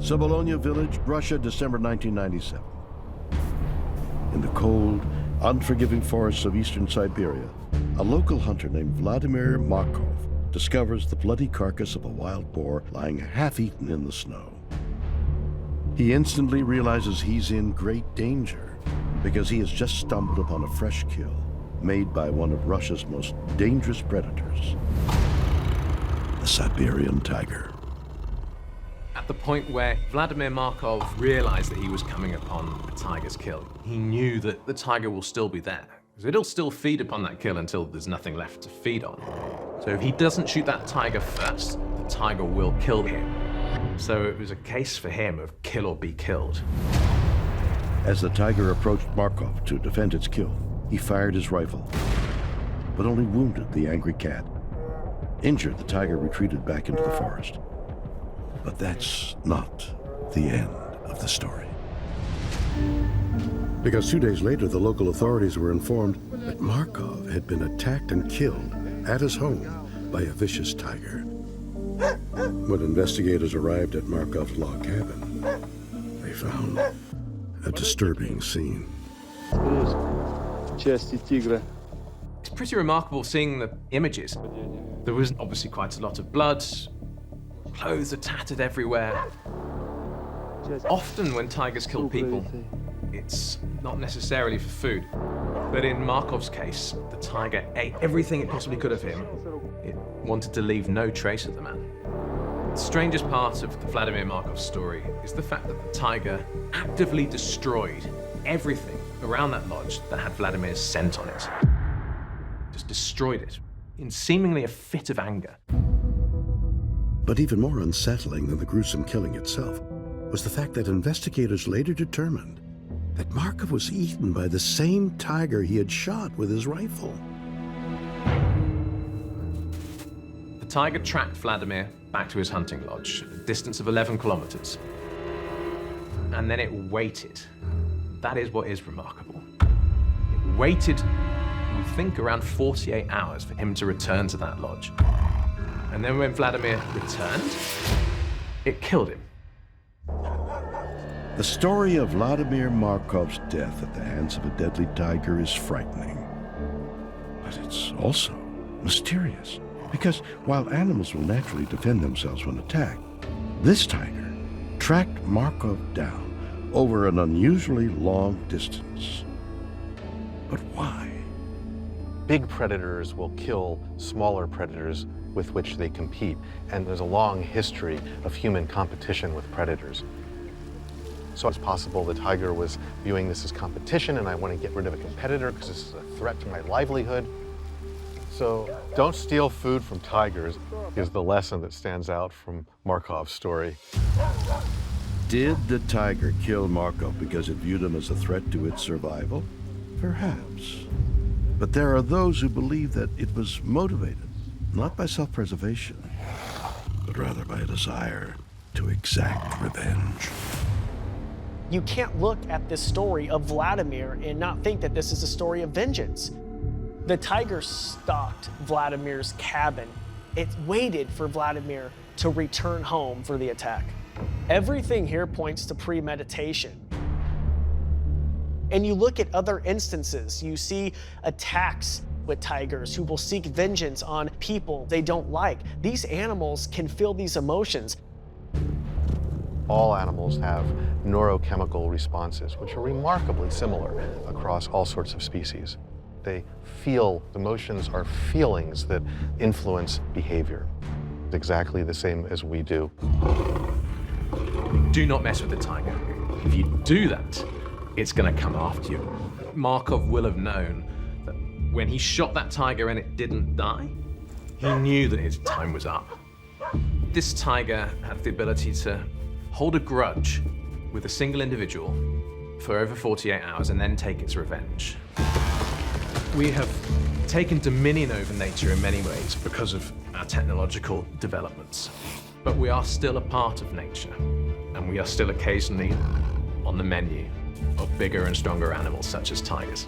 Siberian village, Russia, December 1997. In the cold, unforgiving forests of eastern Siberia, a local hunter named Vladimir Markov discovers the bloody carcass of a wild boar lying half-eaten in the snow. He instantly realizes he's in great danger because he has just stumbled upon a fresh kill made by one of Russia's most dangerous predators, the Siberian tiger. At the point where Vladimir Markov realized that he was coming upon a tiger's kill, he knew that the tiger will still be there. So it'll still feed upon that kill until there's nothing left to feed on. So if he doesn't shoot that tiger first, the tiger will kill him. So it was a case for him of kill or be killed. As the tiger approached Markov to defend its kill, he fired his rifle, but only wounded the angry cat. Injured, the tiger retreated back into the forest. But that's not the end of the story. Because 2 days later, the local authorities were informed that Markov had been attacked and killed at his home by a vicious tiger. When investigators arrived at Markov's log cabin, they found a disturbing scene. It's pretty remarkable seeing the images. There was obviously quite a lot of blood, clothes are tattered everywhere. Often when tigers kill people, it's not necessarily for food. But in Markov's case, the tiger ate everything it possibly could of him. It wanted to leave no trace of the man. The strangest part of the Vladimir Markov story is the fact that the tiger actively destroyed everything around that lodge that had Vladimir's scent on it. Just destroyed it in seemingly a fit of anger. But even more unsettling than the gruesome killing itself was the fact that investigators later determined that Markov was eaten by the same tiger he had shot with his rifle. The tiger tracked Vladimir back to his hunting lodge, a distance of 11 kilometers. And then it waited. That is what is remarkable. It waited, we think, around 48 hours for him to return to that lodge. And then when Vladimir returned, it killed him. The story of Vladimir Markov's death at the hands of a deadly tiger is frightening. But it's also mysterious, because while animals will naturally defend themselves when attacked, this tiger tracked Markov down over an unusually long distance. But why? Big predators will kill smaller predators with which they compete, and there's a long history of human competition with predators. So it's possible the tiger was viewing this as competition, and I want to get rid of a competitor because this is a threat to my livelihood. So don't steal food from tigers is the lesson that stands out from Markov's story. Did the tiger kill Markov because it viewed him as a threat to its survival? Perhaps. But there are those who believe that it was motivated not by self-preservation, but rather by a desire to exact revenge. You can't look at this story of Vladimir and not think that this is a story of vengeance. The tiger stalked Vladimir's cabin. It waited for Vladimir to return home for the attack. Everything here points to premeditation. And you look at other instances, you see attacks with tigers who will seek vengeance on people they don't like. These animals can feel these emotions. All animals have neurochemical responses, which are remarkably similar across all sorts of species. They feel, emotions are feelings that influence behavior. Exactly the same as we do. Do not mess with the tiger. If you do that, it's going to come after you. Markov will have known that when he shot that tiger and it didn't die, he knew that his time was up. This tiger had the ability to hold a grudge with a single individual for over 48 hours and then take its revenge. We have taken dominion over nature in many ways because of our technological developments, but we are still a part of nature, and we are still occasionally on the menu of bigger and stronger animals such as tigers.